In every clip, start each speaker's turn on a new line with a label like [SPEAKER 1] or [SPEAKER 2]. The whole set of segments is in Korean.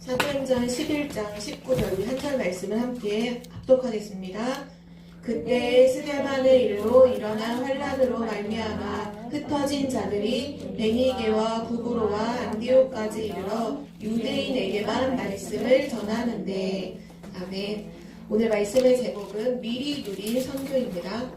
[SPEAKER 1] 사도행전 11장 19절 우리 한 절 말씀을 함께 합독하겠습니다. 그때 스데반의 일로 일어난 환란으로 말미암아 흩어진 자들이 베니게와 구브로와 안디옥까지 이르러 유대인에게만 말씀을 전하는데. 아멘. 오늘 말씀의 제목은 미리 누린 선교입니다.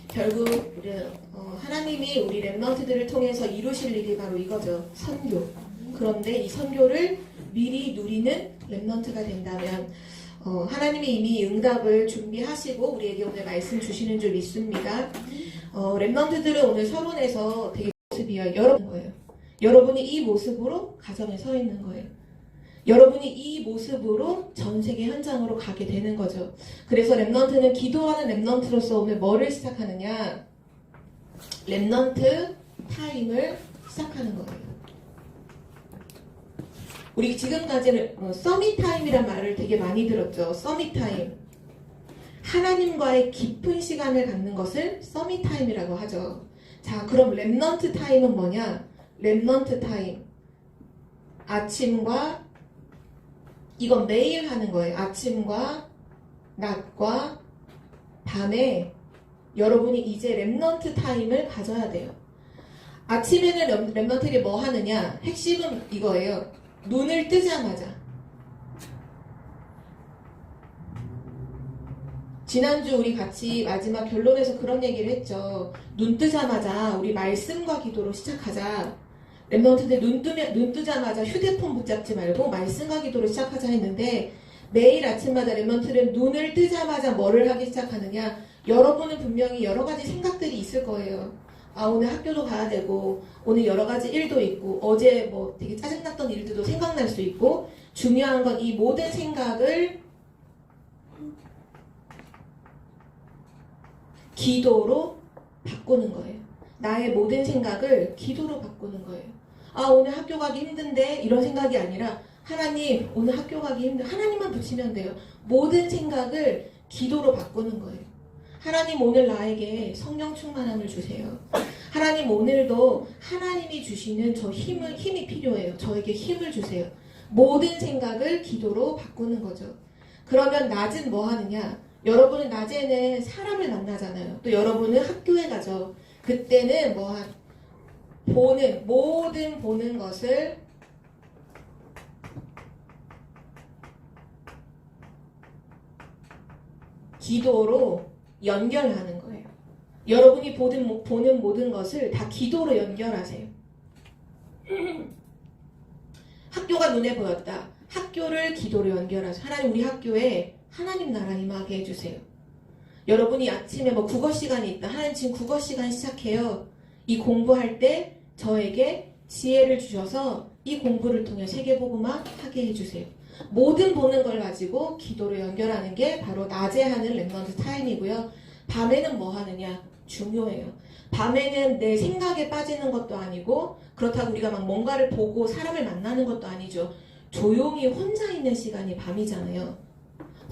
[SPEAKER 1] 결국 하나님이 우리 렘넌트들을 통해서 이루실 일이 바로 이거죠. 선교. 그런데 이 선교를 미리 누리는 렘넌트가 된다면 하나님이 이미 응답을 준비하시고 우리에게 오늘 말씀 주시는 줄 믿습니다. 렘넌트들은 오늘 서론에서 되게 모습이요. 여러분 거예요. 여러분이 이 모습으로 가정에 서 있는 거예요. 여러분이 이 모습으로 전 세계 현장으로 가게 되는 거죠. 그래서 렘넌트는 기도하는 렘넌트로서 오늘 뭐를 시작하느냐? 렘넌트 타임을 시작하는 거예요. 우리 지금까지는 서밋 타임이란 말을 되게 많이 들었죠. 서밋 타임. 하나님과의 깊은 시간을 갖는 것을 서밋 타임이라고 하죠. 자, 그럼 렘넌트 타임은 뭐냐? 렘넌트 타임. 아침과 이건 매일 하는 거예요. 아침과 낮과 밤에 여러분이 이제 렘넌트 타임을 가져야 돼요. 아침에는 렘넌트들이 뭐 하느냐? 핵심은 이거예요. 눈을 뜨자마자. 지난주 우리 같이 마지막 결론에서 그런 얘기를 했죠. 눈 뜨자마자 우리 말씀과 기도로 시작하자. 렘넌트들 눈 뜨자마자 휴대폰 붙잡지 말고 말씀과 기도로 시작하자 했는데 매일 아침마다 렘넌트는 눈을 뜨자마자 뭐를 하기 시작하느냐? 여러분은 분명히 여러 가지 생각들이 있을 거예요. 아, 오늘 학교도 가야 되고 오늘 여러 가지 일도 있고 어제 뭐 되게 짜증났던 일들도 생각날 수 있고 중요한 건 이 모든 생각을 기도로 바꾸는 거예요. 나의 모든 생각을 기도로 바꾸는 거예요. 아, 오늘 학교 가기 힘든데 이런 생각이 아니라 하나님 오늘 학교 가기 힘든 하나님만 붙이면 돼요. 모든 생각을 기도로 바꾸는 거예요. 하나님 오늘 나에게 성령 충만함을 주세요. 하나님 오늘도 하나님이 주시는 저 힘이 필요해요. 저에게 힘을 주세요. 모든 생각을 기도로 바꾸는 거죠. 그러면 낮은 뭐 하느냐? 여러분은 낮에는 사람을 만나잖아요. 또 여러분은 학교에 가죠. 그때는 모든 보는 것을 기도로 연결하는 거예요. 여러분이 보는 모든 것을 다 기도로 연결하세요. 학교가 눈에 보였다. 학교를 기도로 연결하세요. 하나님 우리 학교에 하나님 나라 임하게 해주세요. 여러분이 아침에 국어 시간이 있다. 하나님 지금 국어 시간 시작해요. 이 공부할 때 저에게 지혜를 주셔서 이 공부를 통해 세계복음화 하게 해주세요. 모든 보는 걸 가지고 기도로 연결하는 게 바로 낮에 하는 렘넌트 타임이고요. 밤에는 뭐 하느냐? 중요해요. 밤에는 내 생각에 빠지는 것도 아니고 그렇다고 우리가 뭔가를 보고 사람을 만나는 것도 아니죠. 조용히 혼자 있는 시간이 밤이잖아요.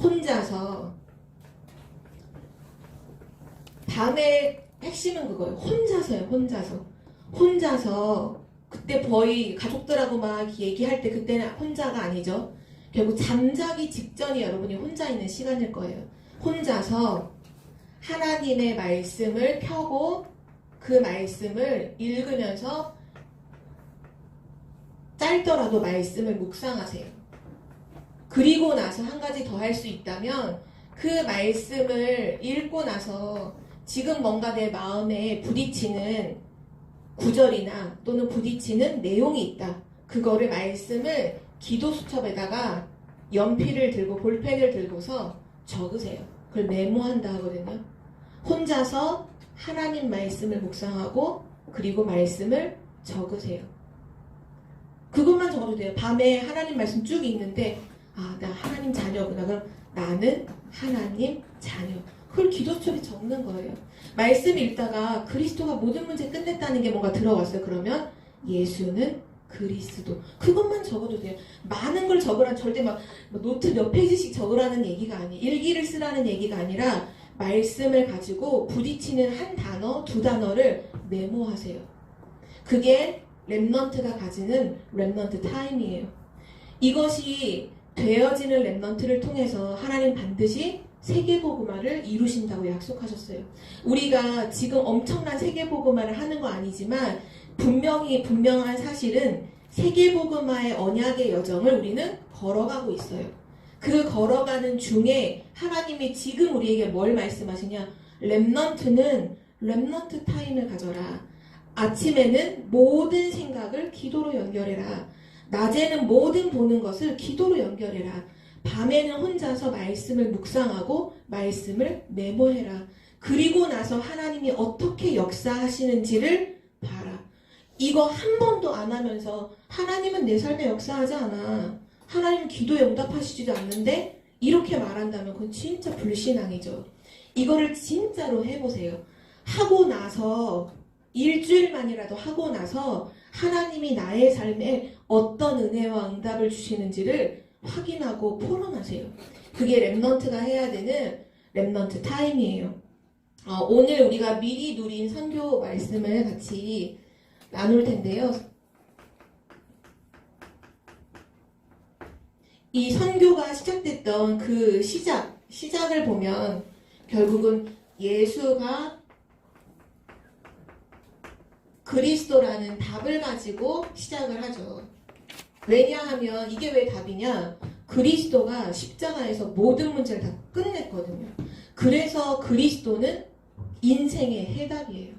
[SPEAKER 1] 혼자서 밤에 핵심은 그거예요. 혼자서 그때 거의 가족들하고 막 얘기할 때 그때는 혼자가 아니죠. 결국 잠자기 직전이 여러분이 혼자 있는 시간일 거예요. 혼자서 하나님의 말씀을 펴고 그 말씀을 읽으면서 짧더라도 말씀을 묵상하세요. 그리고 나서 한 가지 더 할 수 있다면 그 말씀을 읽고 나서 지금 뭔가 내 마음에 부딪히는 구절이나 또는 부딪히는 내용이 있다. 그거를 말씀을 기도 수첩에다가 연필을 들고 볼펜을 들고서 적으세요. 그걸 메모한다 하거든요. 혼자서 하나님 말씀을 묵상하고 그리고 말씀을 적으세요. 그것만 적어도 돼요. 밤에 하나님 말씀 쭉 읽는데 아, 나 하나님 자녀구나. 그럼 나는 하나님 자녀. 그걸 기도수첩에 적는 거예요. 말씀 읽다가 그리스도가 모든 문제 끝냈다는 게 뭔가 들어왔어요. 그러면 예수는 그리스도. 그것만 적어도 돼요. 많은 걸 적으라, 절대 막 노트 몇 페이지씩 적으라는 얘기가 아니에요. 일기를 쓰라는 얘기가 아니라 말씀을 가지고 부딪히는 한 단어, 두 단어를 메모하세요. 그게 렘넌트가 가지는 렘넌트 타임이에요. 이것이 되어지는 렘넌트를 통해서 하나님 반드시 세계복음화를 이루신다고 약속하셨어요. 우리가 지금 엄청난 세계복음화를 하는 거 아니지만 분명한 사실은 세계복음화의 언약의 여정을 우리는 걸어가고 있어요. 그 걸어가는 중에 하나님이 지금 우리에게 뭘 말씀하시냐? 렘넌트는 렘넌트 타임을 가져라. 아침에는 모든 생각을 기도로 연결해라. 낮에는 모든 보는 것을 기도로 연결해라. 밤에는 혼자서 말씀을 묵상하고 말씀을 메모해라. 그리고 나서 하나님이 어떻게 역사하시는지를 봐라. 이거 한 번도 안 하면서 하나님은 내 삶에 역사하지 않아. 하나님 기도에 응답하시지도 않는데 이렇게 말한다면 그건 진짜 불신앙이죠. 이거를 진짜로 해보세요. 하고 나서 일주일만이라도 하고 나서 하나님이 나의 삶에 어떤 은혜와 응답을 주시는지를 확인하고 포럼하세요. 그게 렘넌트가 해야 되는 렘넌트 타임이에요. 오늘 우리가 미리 누린 선교 말씀을 같이 나눌 텐데요. 이 선교가 시작됐던 그 시작을 보면 결국은 예수가 그리스도라는 답을 가지고 시작을 하죠. 왜냐하면 이게 왜 답이냐? 그리스도가 십자가에서 모든 문제를 다 끝냈거든요. 그래서 그리스도는 인생의 해답이에요.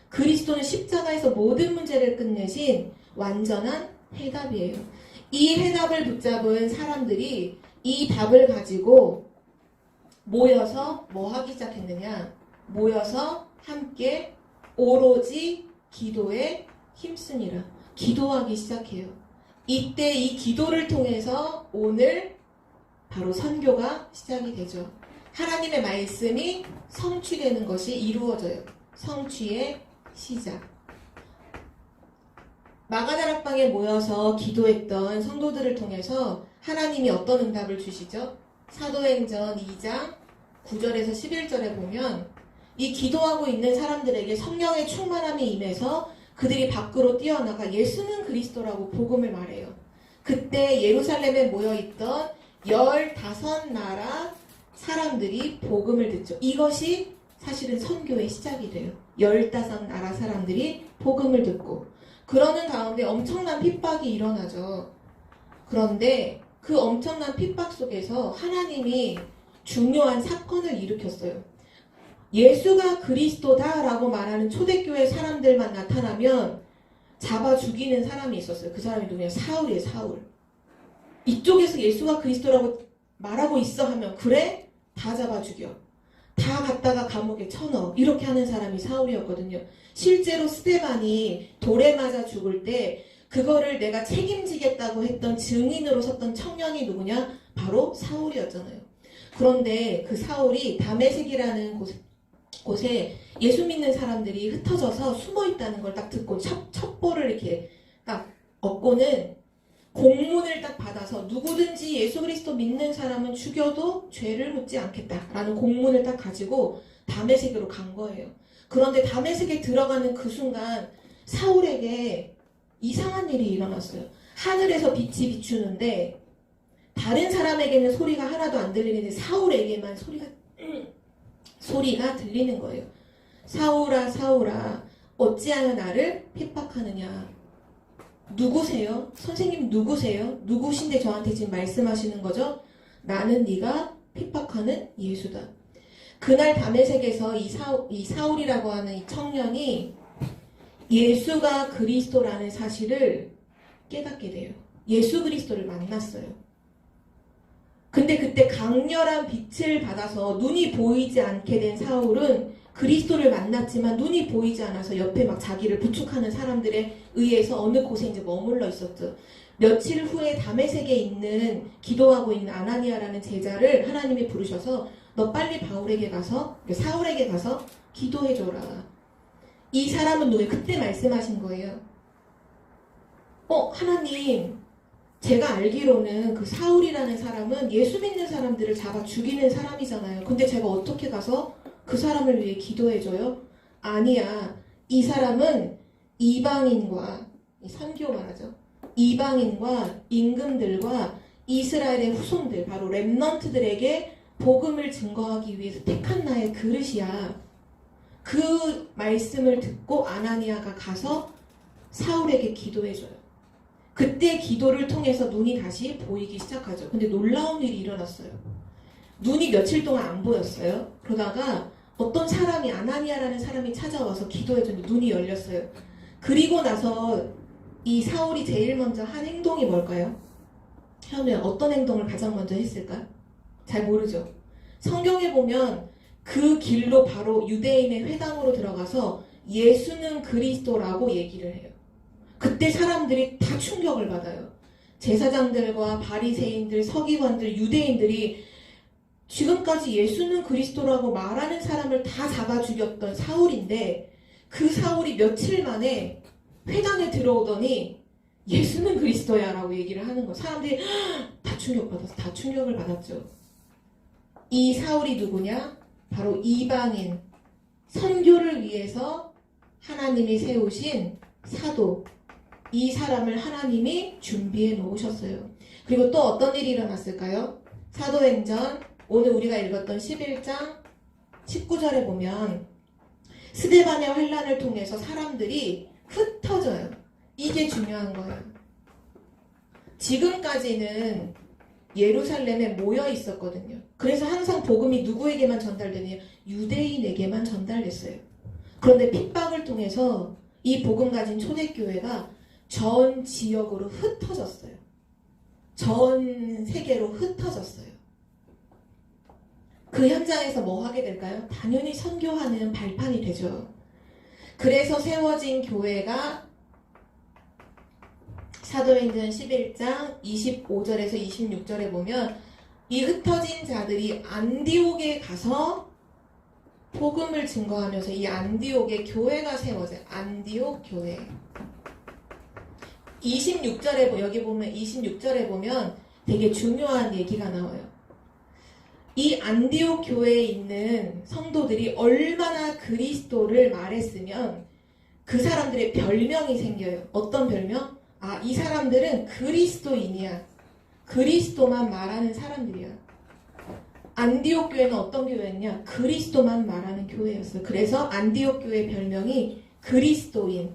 [SPEAKER 1] 그리스도는 십자가에서 모든 문제를 끝내신 완전한 해답이에요. 이 해답을 붙잡은 사람들이 이 답을 가지고 모여서 뭐 하기 시작했느냐? 모여서 함께 오로지 기도에 힘쓰니라. 기도하기 시작해요. 이때 이 기도를 통해서 오늘 바로 선교가 시작이 되죠. 하나님의 말씀이 성취되는 것이 이루어져요. 성취의 시작. 마가다락방에 모여서 기도했던 성도들을 통해서 하나님이 어떤 응답을 주시죠? 사도행전 2장 9절에서 11절에 보면 이 기도하고 있는 사람들에게 성령의 충만함이 임해서 그들이 밖으로 뛰어나가 예수는 그리스도라고 복음을 말해요. 그때 예루살렘에 모여있던 15나라 사람들이 복음을 듣죠. 이것이 사실은 선교의 시작이 돼요. 15나라 사람들이 복음을 듣고 그러는 가운데 엄청난 핍박이 일어나죠. 그런데 그 엄청난 핍박 속에서 하나님이 중요한 사건을 일으켰어요. 예수가 그리스도다라고 말하는 초대교회 사람들만 나타나면 잡아 죽이는 사람이 있었어요. 그 사람이 누구냐? 사울이에요. 사울. 이쪽에서 예수가 그리스도라고 말하고 있어 하면 그래? 다 잡아 죽여. 다 갖다가 감옥에 쳐넣어. 이렇게 하는 사람이 사울이었거든요. 실제로 스데반이 돌에 맞아 죽을 때 그거를 내가 책임지겠다고 했던 증인으로 섰던 청년이 누구냐? 바로 사울이었잖아요. 그런데 그 사울이 다메섹이라는 곳에 예수 믿는 사람들이 흩어져서 숨어 있다는 걸 딱 듣고 첩보를 이렇게 딱 얻고는 공문을 딱 받아서 누구든지 예수 그리스도 믿는 사람은 죽여도 죄를 묻지 않겠다라는 공문을 딱 가지고 다메섹으로 간 거예요. 그런데 다메섹에 들어가는 그 순간 사울에게 이상한 일이 일어났어요. 하늘에서 빛이 비추는데 다른 사람에게는 소리가 하나도 안 들리는데 사울에게만 소리가 들리는 거예요. 사울아 사울아 어찌하여 나를 핍박하느냐. 누구세요? 선생님 누구세요? 누구신데 저한테 지금 말씀하시는 거죠? 나는 네가 핍박하는 예수다. 그날 다메섹에서 이 사울이라고 하는 이 청년이 예수가 그리스도라는 사실을 깨닫게 돼요. 예수 그리스도를 만났어요. 근데 그때 강렬한 빛을 받아서 눈이 보이지 않게 된 사울은 그리스도를 만났지만 눈이 보이지 않아서 옆에 막 자기를 부축하는 사람들에 의해서 어느 곳에 이제 머물러 있었죠. 며칠 후에 다메섹에 있는 기도하고 있는 아나니아라는 제자를 하나님이 부르셔서 너 빨리 사울에게 가서 기도해줘라. 이 사람은 누구예요? 그때 말씀하신 거예요. 하나님, 제가 알기로는 그 사울이라는 사람은 예수 믿는 사람들을 잡아 죽이는 사람이잖아요. 근데 제가 어떻게 가서 그 사람을 위해 기도해줘요? 아니야. 이 사람은 이방인과, 선교 말하죠. 이방인과 임금들과 이스라엘의 후손들, 바로 렘넌트들에게 복음을 증거하기 위해서 택한 나의 그릇이야. 그 말씀을 듣고 아나니아가 가서 사울에게 기도해줘요. 그때 기도를 통해서 눈이 다시 보이기 시작하죠. 근데 놀라운 일이 일어났어요. 눈이 며칠 동안 안 보였어요. 그러다가 어떤 사람이, 아나니아라는 사람이 찾아와서 기도해줬는데 눈이 열렸어요. 그리고 나서 이 사울이 제일 먼저 한 행동이 뭘까요? 처음에 어떤 행동을 가장 먼저 했을까? 잘 모르죠. 성경에 보면 그 길로 바로 유대인의 회당으로 들어가서 예수는 그리스도라고 얘기를 해요. 그때 사람들이 다 충격을 받아요. 제사장들과 바리새인들, 서기관들, 유대인들이 지금까지 예수는 그리스도라고 말하는 사람을 다 잡아 죽였던 사울인데 그 사울이 며칠 만에 회당에 들어오더니 예수는 그리스도야 라고 얘기를 하는 거예요. 사람들이 다 충격을 받았죠. 이 사울이 누구냐? 바로 이방인, 선교를 위해서 하나님이 세우신 사도, 이 사람을 하나님이 준비해 놓으셨어요. 그리고 또 어떤 일이 일어났을까요? 사도행전, 오늘 우리가 읽었던 11장 19절에 보면 스데반의 환란을 통해서 사람들이 흩어져요. 이게 중요한 거예요. 지금까지는 예루살렘에 모여 있었거든요. 그래서 항상 복음이 누구에게만 전달되느냐? 유대인에게만 전달됐어요. 그런데 핍박을 통해서 이 복음 가진 초대교회가 전 지역으로 흩어졌어요. 전 세계로 흩어졌어요. 그 현장에서 뭐 하게 될까요? 당연히 선교하는 발판이 되죠. 그래서 세워진 교회가 사도행전 11장 25절에서 26절에 보면 이 흩어진 자들이 안디옥에 가서 복음을 증거하면서 이 안디옥에 교회가 세워져요. 안디옥 교회. 26절에 여기 보면 26절에 보면 되게 중요한 얘기가 나와요. 이 안디옥 교회에 있는 성도들이 얼마나 그리스도를 말했으면 그 사람들의 별명이 생겨요. 어떤 별명? 이 사람들은 그리스도인이야. 그리스도만 말하는 사람들이야. 안디옥 교회는 어떤 교회였냐? 그리스도만 말하는 교회였어요. 그래서 안디옥 교회의 별명이 그리스도인,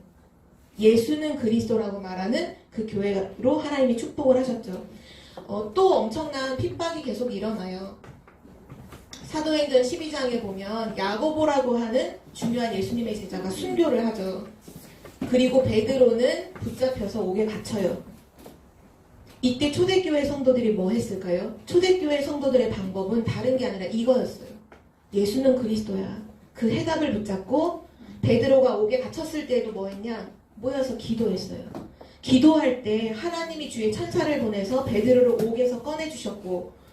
[SPEAKER 1] 예수는 그리스도라고 말하는 그 교회로 하나님이 축복을 하셨죠. 또 엄청난 핍박이 계속 일어나요. 사도행전 12장에 보면 야고보라고 하는 중요한 예수님의 제자가 순교를 하죠. 그리고 베드로는 붙잡혀서 옥에 갇혀요. 이때 초대교회 성도들이 뭐 했을까요? 초대교회 성도들의 방법은 다른 게 아니라 이거였어요. 예수는 그리스도야. 그 해답을 붙잡고 베드로가 옥에 갇혔을 때도 뭐 했냐? 모여서 기도했어요. 기도할 때 하나님이 주의 천사를 보내서 베드로를 옥에서 꺼내주셨고,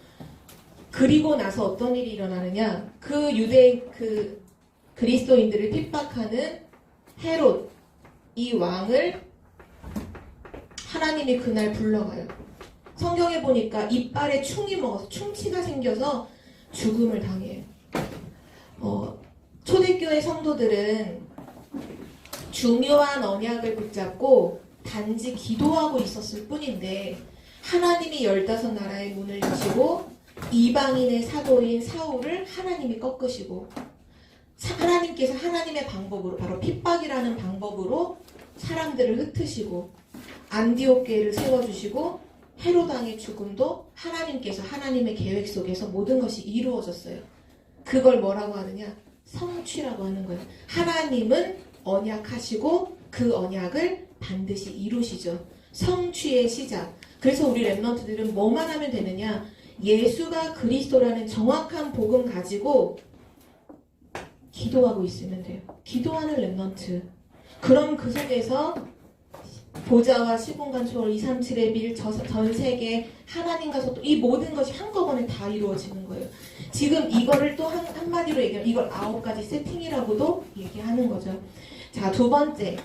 [SPEAKER 1] 그리고 나서 어떤 일이 일어나느냐? 그 유대인, 그 그리스도인들을 핍박하는 헤롯, 이 왕을 하나님이 그날 불러가요. 성경에 보니까 이빨에 충이 먹어서 충치가 생겨서 죽음을 당해요. 초대교회 성도들은 중요한 언약을 붙잡고 단지 기도하고 있었을 뿐인데 하나님이 15나라의 문을 여시고 이방인의 사도인 사울을 하나님이 꺾으시고 하나님께서 하나님의 방법으로, 바로 핍박이라는 방법으로 사람들을 흩으시고 안디옥 교회를 세워주시고 헤로당의 죽음도 하나님께서 하나님의 계획 속에서 모든 것이 이루어졌어요. 그걸 뭐라고 하느냐? 성취라고 하는 거예요. 하나님은 언약하시고 그 언약을 반드시 이루시죠. 성취의 시작. 그래서 우리 렘넌트들은 뭐만 하면 되느냐? 예수가 그리스도라는 정확한 복음 가지고 기도하고 있으면 돼요. 기도하는 렘넌트. 그럼 그 속에서 보좌와 시공간 초월 237의 밀 전 세계 하나님과 소통, 이 모든 것이 한꺼번에 다 이루어지는 거예요. 지금 이거를 또 한마디로 얘기하면 이걸 9가지 세팅이라고도 얘기하는 거죠. 자, 두 번째,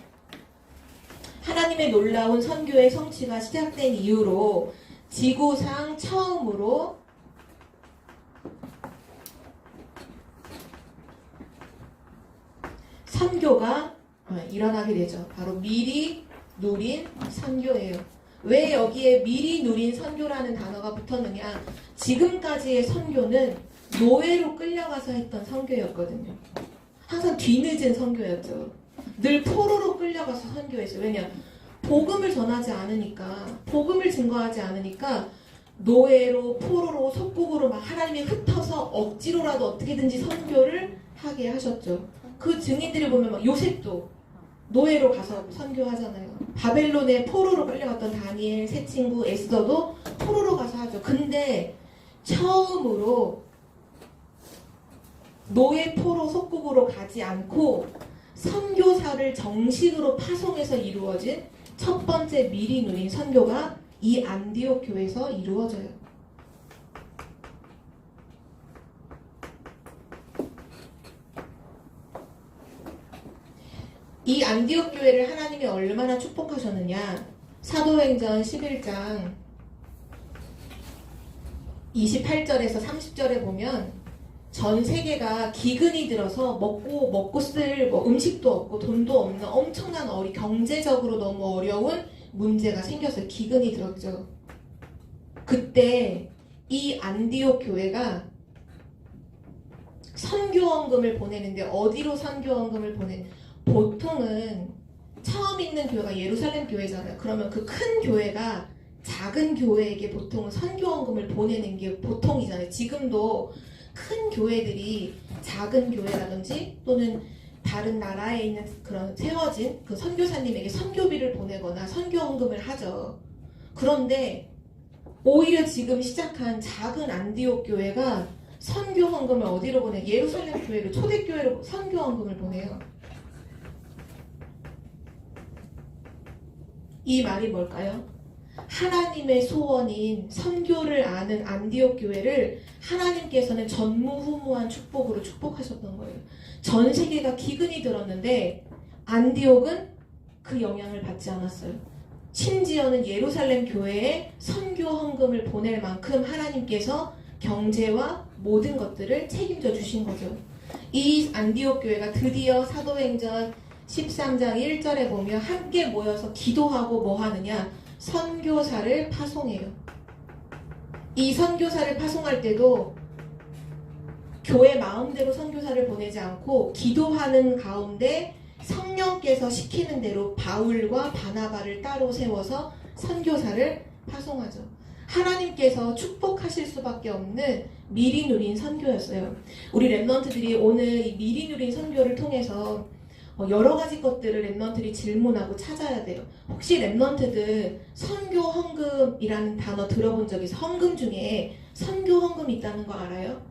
[SPEAKER 1] 하나님의 놀라운 선교의 성취가 시작된 이후로 지구상 처음으로 선교가 일어나게 되죠. 바로 미리 누린 선교예요. 왜 여기에 미리 누린 선교라는 단어가 붙었느냐? 지금까지의 선교는 노예로 끌려가서 했던 선교였거든요. 항상 뒤늦은 선교였죠. 늘 포로로 끌려가서 선교했어요. 왜냐? 복음을 전하지 않으니까, 복음을 증거하지 않으니까 노예로, 포로로, 속국으로 막 하나님이 흩어서 억지로라도 어떻게든지 선교를 하게 하셨죠. 그 증인들이 보면 막 요셉도 노예로 가서 선교하잖아요. 바벨론에 포로로 끌려갔던 다니엘, 세 친구, 에스더도 포로로 가서 하죠. 근데 처음으로 노예, 포로, 속국으로 가지 않고 선교사를 정식으로 파송해서 이루어진 첫 번째 미리 누린 선교가 이 안디옥 교회에서 이루어져요. 이 안디옥 교회를 하나님이 얼마나 축복하셨느냐? 사도행전 11장 28절에서 30절에 보면 전 세계가 기근이 들어서 먹고 쓸 음식도 없고 돈도 없는 엄청난 경제적으로 너무 어려운 문제가 생겼어요. 기근이 들었죠. 그때 이 안디옥 교회가 선교원금을 보내는데 어디로 선교원금을 보통은 처음 있는 교회가 예루살렘 교회잖아요. 그러면 그 큰 교회가 작은 교회에게 보통은 선교원금을 보내는 게 보통이잖아요. 지금도 큰 교회들이 작은 교회라든지 또는 다른 나라에 있는 그런 세워진 그 선교사님에게 선교비를 보내거나 선교원금을 하죠. 그런데 오히려 지금 시작한 작은 안디옥 교회가 선교원금을 어디로 보내요? 예루살렘 교회로, 초대교회로 선교원금을 보내요. 이 말이 뭘까요? 하나님의 소원인 선교를 아는 안디옥 교회를 하나님께서는 전무후무한 축복으로 축복하셨던 거예요. 전 세계가 기근이 들었는데 안디옥은 그 영향을 받지 않았어요. 심지어는 예루살렘 교회에 선교 헌금을 보낼 만큼 하나님께서 경제와 모든 것들을 책임져 주신 거죠. 이 안디옥 교회가 드디어 사도행전 13장 1절에 보면 함께 모여서 기도하고 뭐 하느냐? 선교사를 파송해요. 이 선교사를 파송할 때도 교회 마음대로 선교사를 보내지 않고 기도하는 가운데 성령께서 시키는 대로 바울과 바나바를 따로 세워서 선교사를 파송하죠. 하나님께서 축복하실 수밖에 없는 미리 누린 선교였어요. 우리 랩런트들이 오늘 이 미리 누린 선교를 통해서 여러 가지 것들을 랩런트들이 질문하고 찾아야 돼요. 혹시 랩런트들 선교 헌금이라는 단어 들어본 적 있어요? 헌금 중에 선교 헌금이 있다는 거 알아요?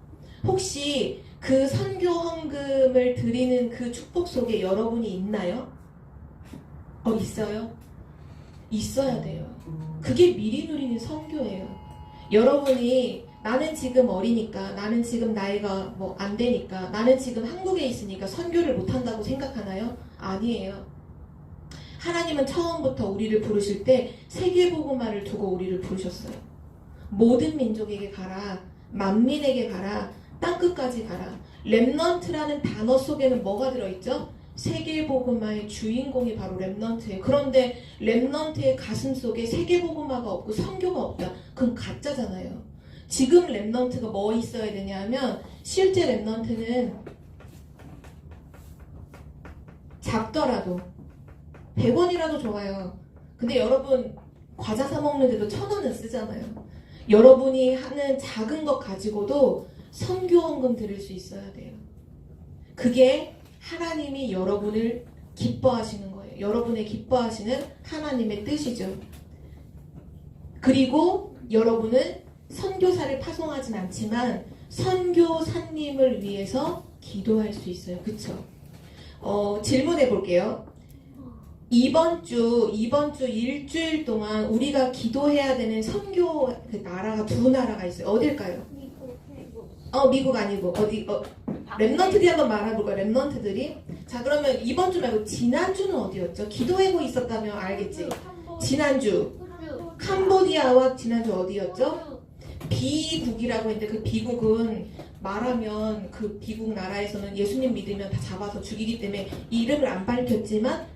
[SPEAKER 1] 혹시 그 선교 헌금을 드리는 그 축복 속에 여러분이 있나요? 있어요? 있어야 돼요. 그게 미리 누리는 선교예요. 여러분이 나는 지금 어리니까, 나는 지금 나이가 안 되니까, 나는 지금 한국에 있으니까 선교를 못한다고 생각하나요? 아니에요. 하나님은 처음부터 우리를 부르실 때 세계복음화를 두고 우리를 부르셨어요. 모든 민족에게 가라, 만민에게 가라, 땅끝까지 가라. 랩넌트라는 단어 속에는 뭐가 들어있죠? 세계복음화의 주인공이 바로 랩넌트예요. 그런데 랩넌트의 가슴 속에 세계복음화가 없고 선교가 없다. 그건 가짜잖아요. 지금 랩넌트가 뭐 있어야 되냐면 실제 랩넌트는 작더라도 100원이라도 좋아요. 근데 여러분 과자 사 먹는데도 1,000원은 쓰잖아요. 여러분이 하는 작은 것 가지고도 선교헌금 드릴 수 있어야 돼요. 그게 하나님이 여러분을 기뻐하시는 거예요. 여러분의 기뻐하시는 하나님의 뜻이죠. 그리고 여러분은 선교사를 파송하진 않지만 선교사님을 위해서 기도할 수 있어요. 그쵸? 질문해 볼게요. 이번 주 일주일 동안 우리가 기도해야 되는 선교 나라가 두 나라가 있어요. 어딜까요?
[SPEAKER 2] 미국.
[SPEAKER 1] 미국 아니고 랩넌트들이 한번 말해볼까요? 랩넌트들이. 자, 그러면 이번 주 말고 지난주는 어디였죠? 기도회고 있었다며 알겠지? 지난주 캄보디아와 지난주 어디였죠? 비국이라고 했는데 그 비국은 말하면 그 비국 나라에서는 예수님 믿으면 다 잡아서 죽이기 때문에 이름을 안 밝혔지만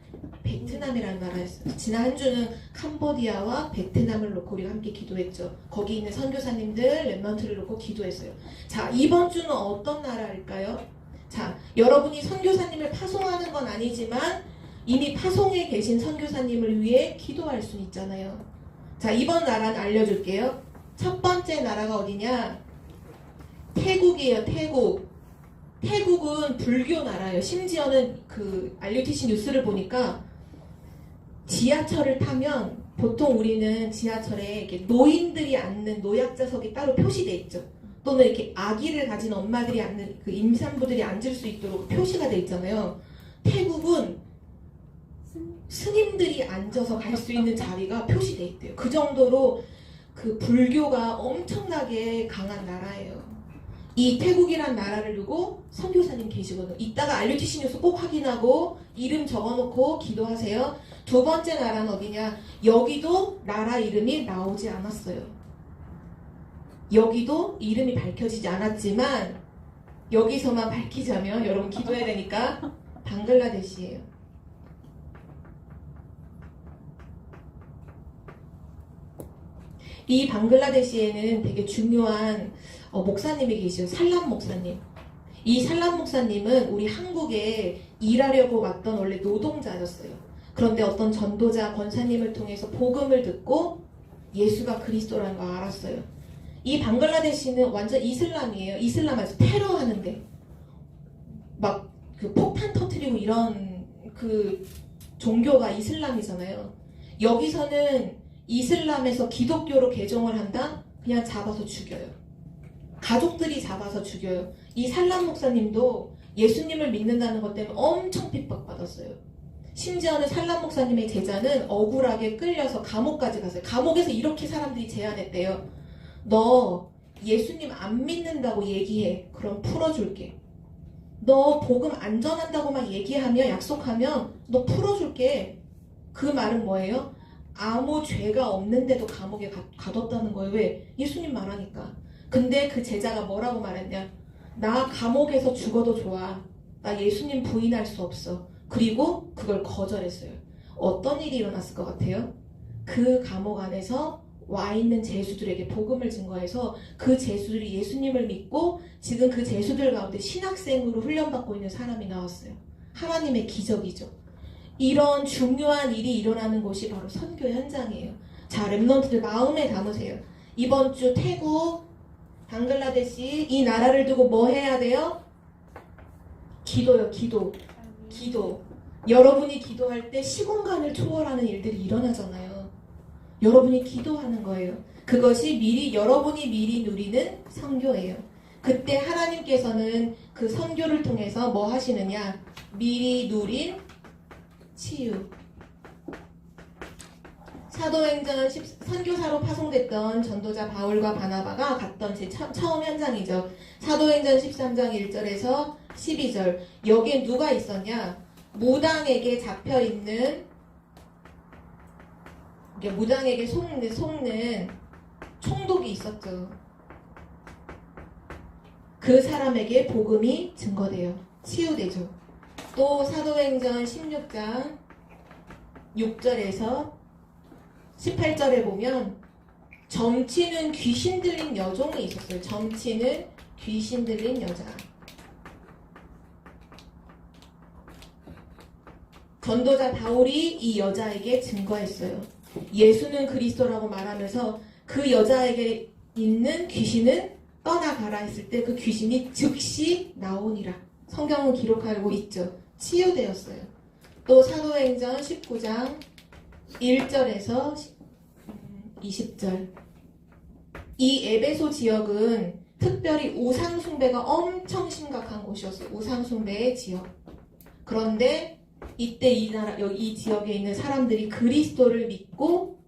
[SPEAKER 1] 베트남이라는 나라였어요. 지난 한 주는 캄보디아와 베트남을 놓고 우리가 함께 기도했죠. 거기 있는 선교사님들, 랩런트를 놓고 기도했어요. 자, 이번 주는 어떤 나라일까요? 자, 여러분이 선교사님을 파송하는 건 아니지만 이미 파송에 계신 선교사님을 위해 기도할 수 있잖아요. 자, 이번 나라는 알려줄게요. 첫 번째 나라가 어디냐? 태국이에요. 태국. 태국은 불교 나라예요. 심지어는 그 RUTC 뉴스를 보니까 지하철을 타면 보통 우리는 지하철에 이렇게 노인들이 앉는 노약자석이 따로 표시돼 있죠. 또는 이렇게 아기를 가진 엄마들이 앉는 그 임산부들이 앉을 수 있도록 표시가 돼 있잖아요. 태국은 스님들이 앉아서 갈 수 있는 자리가 표시돼 있대요. 그 정도로 그 불교가 엄청나게 강한 나라예요. 이 태국이란 나라를 두고 선교사님 계시거든요. 이따가 RUTC 뉴스 꼭 확인하고 이름 적어놓고 기도하세요. 두 번째 나라는 어디냐? 여기도 나라 이름이 나오지 않았어요. 여기도 이름이 밝혀지지 않았지만 여기서만 밝히자면 여러분 기도해야 되니까 방글라데시예요. 이 방글라데시에는 되게 중요한 목사님이 계시죠. 살람 목사님. 이 살람 목사님은 우리 한국에 일하려고 왔던 원래 노동자였어요. 그런데 어떤 전도자 권사님을 통해서 복음을 듣고 예수가 그리스도라는 걸 알았어요. 이 방글라데시는 완전 이슬람이에요. 이슬람에서 테러하는데 막 그 폭탄 터트리고 이런 그 종교가 이슬람이잖아요. 여기서는 이슬람에서 기독교로 개종을 한다? 그냥 잡아서 죽여요. 가족들이 잡아서 죽여요. 이 살람 목사님도 예수님을 믿는다는 것 때문에 엄청 핍박받았어요. 심지어는 살람 목사님의 제자는 억울하게 끌려서 감옥까지 갔어요. 감옥에서 이렇게 사람들이 제안했대요. 너 예수님 안 믿는다고 얘기해. 그럼 풀어줄게. 너 복음 안 전한다고만 얘기하면 약속하면 너 풀어줄게. 그 말은 뭐예요? 아무 죄가 없는데도 감옥에 가뒀다는 거예요. 왜? 예수님 말하니까. 근데 그 제자가 뭐라고 말했냐? 나 감옥에서 죽어도 좋아. 나 예수님 부인할 수 없어. 그리고 그걸 거절했어요. 어떤 일이 일어났을 것 같아요? 그 감옥 안에서 와 있는 제수들에게 복음을 증거해서 그 제수들이 예수님을 믿고 지금 그 제수들 가운데 신학생으로 훈련받고 있는 사람이 나왔어요. 하나님의 기적이죠. 이런 중요한 일이 일어나는 곳이 바로 선교 현장이에요. 자, 랩런트들 마음에 담으세요. 이번 주 태국, 방글라데시 이 나라를 두고 뭐 해야 돼요? 기도요. 기도. 여러분이 기도할 때 시공간을 초월하는 일들이 일어나잖아요. 여러분이 기도하는 거예요. 그것이 여러분이 미리 누리는 선교예요. 그때 하나님께서는 그 선교를 통해서 뭐 하시느냐? 미리 누린 치유. 사도행전 선교사로 파송됐던 전도자 바울과 바나바가 갔던 제 처음 현장이죠. 사도행전 13장 1절에서 12절. 여기에 누가 있었냐? 무당에게 잡혀있는 무당에게 속는 총독이 있었죠. 그 사람에게 복음이 증거돼요. 치유되죠. 또 사도행전 16장 6절에서 18절에 보면 점치는 귀신 들린 여종이 있었어요. 점치는 귀신 들린 여자. 전도자 바울이 이 여자에게 증거했어요. 예수는 그리스도라고 말하면서 그 여자에게 있는 귀신은 떠나가라 했을 때 그 귀신이 즉시 나오니라. 성경은 기록하고 있죠. 치유되었어요. 또 사도행전 19장 1절에서 20절. 이 에베소 지역은 특별히 우상숭배가 엄청 심각한 곳이었어요. 우상숭배의 지역. 그런데 이때 이 지역에 있는 사람들이 그리스도를 믿고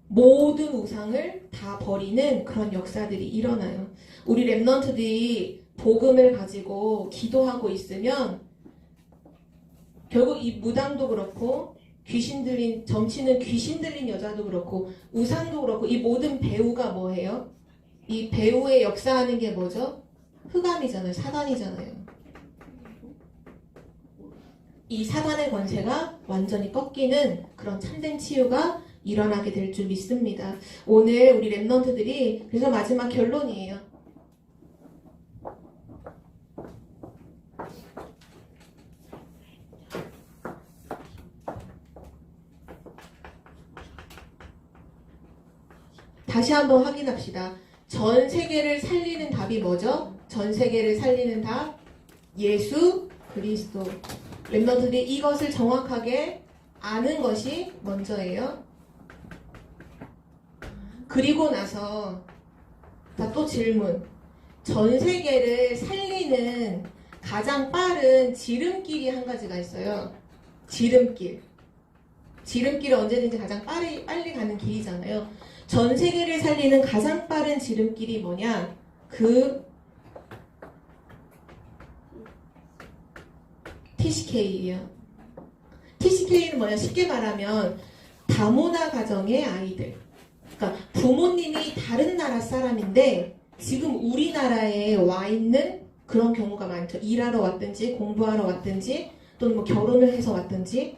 [SPEAKER 1] 모든 우상을 다 버리는 그런 역사들이 일어나요. 우리 랩런트들이 복음을 가지고 기도하고 있으면 결국 이 무당도 그렇고 귀신 들린 점치는 귀신 들린 여자도 그렇고 우상도 그렇고 이 모든 배우가 뭐예요? 이 배우의 역사하는 게 뭐죠? 흑암이잖아요. 사단이잖아요. 이 사단의 권세가 완전히 꺾이는 그런 참된 치유가 일어나게 될 줄 믿습니다. 오늘 우리 랩런트들이 그래서 마지막 결론이에요. 다시 한번 확인합시다. 전 세계를 살리는 답이 뭐죠? 전 세계를 살리는 답 예수 그리스도. 랩런트들이 이것을 정확하게 아는 것이 먼저예요. 그리고 나서 또 질문. 전 세계를 살리는 가장 빠른 지름길이 한 가지가 있어요. 지름길. 지름길은 언제든지 가장 빨리 가는 길이잖아요. 전 세계를 살리는 가장 빠른 지름길이 뭐냐? TCK예요. TCK는 뭐냐? 쉽게 말하면 다문화 가정의 아이들. 그러니까 부모님이 다른 나라 사람인데 지금 우리나라에 와 있는 그런 경우가 많죠. 일하러 왔든지 공부하러 왔든지 또는 뭐 결혼을 해서 왔든지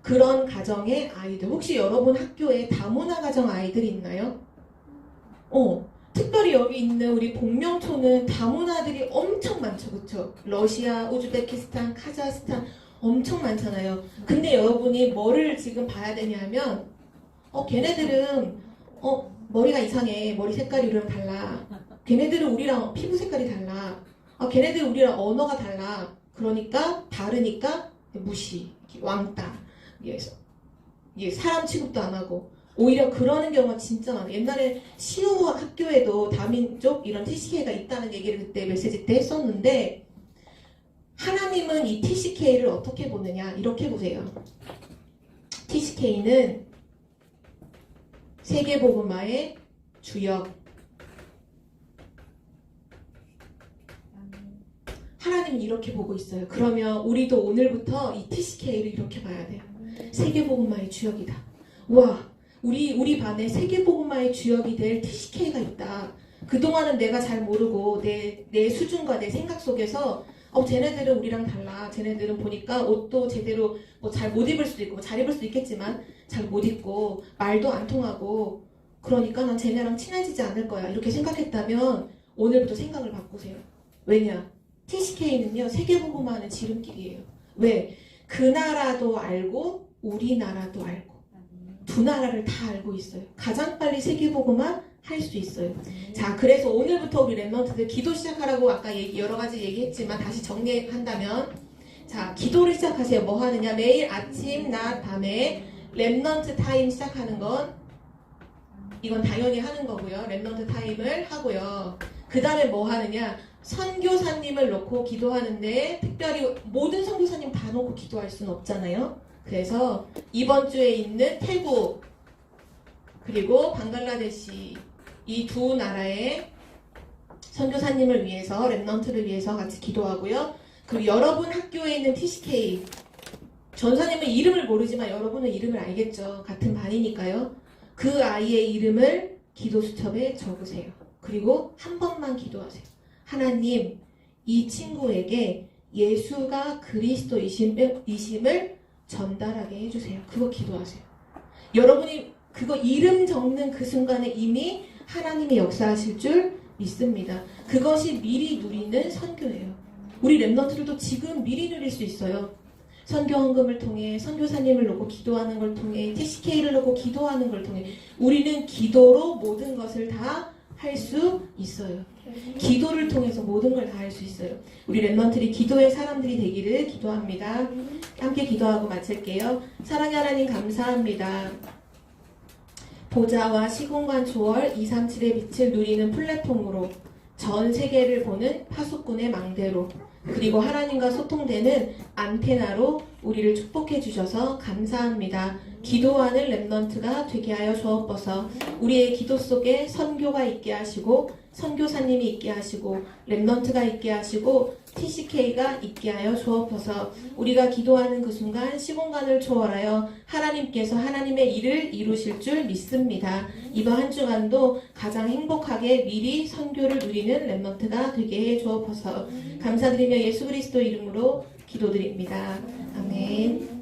[SPEAKER 1] 그런 가정의 아이들. 혹시 여러분 학교에 다문화 가정 아이들이 있나요? 특별히 여기 있는 우리 복명초는 다문화들이 엄청 많죠. 그쵸? 러시아, 우즈베키스탄, 카자흐스탄 엄청 많잖아요. 근데 여러분이 뭐를 지금 봐야 되냐면 걔네들은 머리가 이상해. 머리 색깔이 우리랑 달라. 걔네들은 우리랑 피부 색깔이 달라. 걔네들은 우리랑 언어가 달라. 그러니까 다르니까 무시, 왕따. 사람 취급도 안 하고 오히려 그러는 경우가 진짜 많아요. 옛날에 시우 학교에도 다민족 이런 TCK가 있다는 얘기를 그때 메시지 때 했었는데 하나님은 이 TCK를 어떻게 보느냐 이렇게 보세요. TCK는 세계복음화의 주역. 하나님은 이렇게 보고 있어요. 그러면 우리도 오늘부터 이 TCK를 이렇게 봐야 돼요. 세계복음화의 주역이다. 와, 우리 반에 세계복음화의 주역이 될 TCK가 있다. 그동안은 내가 잘 모르고 내 수준과 내 생각 속에서 쟤네들은 우리랑 달라. 쟤네들은 보니까 옷도 제대로 잘 못 입을 수도 있고 잘 입을 수도 있겠지만 잘 못 입고 말도 안 통하고 그러니까 난 쟤네랑 친해지지 않을 거야. 이렇게 생각했다면 오늘부터 생각을 바꾸세요. 왜냐? TCK는요. 세계복음화하는 지름길이에요. 왜? 그 나라도 알고 우리나라도 알고 두 나라를 다 알고 있어요. 가장 빨리 세계복음화 할 수 있어요. 자, 그래서 오늘부터 우리 랩런트들 기도 시작하라고 아까 여러 가지 얘기했지만 다시 정리한다면 자, 기도를 시작하세요. 뭐 하느냐? 매일 아침, 낮, 밤에 랩런트 타임 시작하는 건 이건 당연히 하는 거고요. 랩런트 타임을 하고요. 그 다음에 뭐 하느냐? 선교사님을 놓고 기도하는데 특별히 모든 선교사님 다 놓고 기도할 수는 없잖아요. 그래서 이번 주에 있는 태국 그리고 방글라데시 이 두 나라의 선교사님을 위해서 랩런트를 위해서 같이 기도하고요. 그리고 여러분 학교에 있는 TCK 전사님은 이름을 모르지만 여러분은 이름을 알겠죠. 같은 반이니까요. 그 아이의 이름을 기도 수첩에 적으세요. 그리고 한 번만 기도하세요. 하나님, 이 친구에게 예수가 그리스도이심을 전달하게 해주세요. 그거 기도하세요. 여러분이 그거 이름 적는 그 순간에 이미 하나님이 역사하실 줄 믿습니다. 그것이 미리 누리는 선교예요. 우리 랩런트들도 지금 미리 누릴 수 있어요. 선교 헌금을 통해 선교사님을 놓고 기도하는 걸 통해 TCK를 놓고 기도하는 걸 통해 우리는 기도로 모든 것을 다 할 수 있어요. 기도를 통해서 모든 걸 다 할 수 있어요. 우리 랩런트들이 기도의 사람들이 되기를 기도합니다. 함께 기도하고 마칠게요. 사랑의 하나님 감사합니다. 보좌와 시공간 초월 237의 빛을 누리는 플랫폼으로 전 세계를 보는 파수꾼의 망대로 그리고 하나님과 소통되는 안테나로 우리를 축복해 주셔서 감사합니다. 기도하는 랩런트가 되게 하여 주옵소서. 우리의 기도 속에 선교가 있게 하시고 선교사님이 있게 하시고 랩넌트가 있게 하시고 TCK가 있게 하여 주옵소서. 우리가 기도하는 그 순간 시공간을 초월하여 하나님께서 하나님의 일을 이루실 줄 믿습니다. 이번 한 주간도 가장 행복하게 미리 선교를 누리는 랩넌트가 되게 해 주옵소서. 감사드리며 예수 그리스도 이름으로 기도드립니다. 아멘.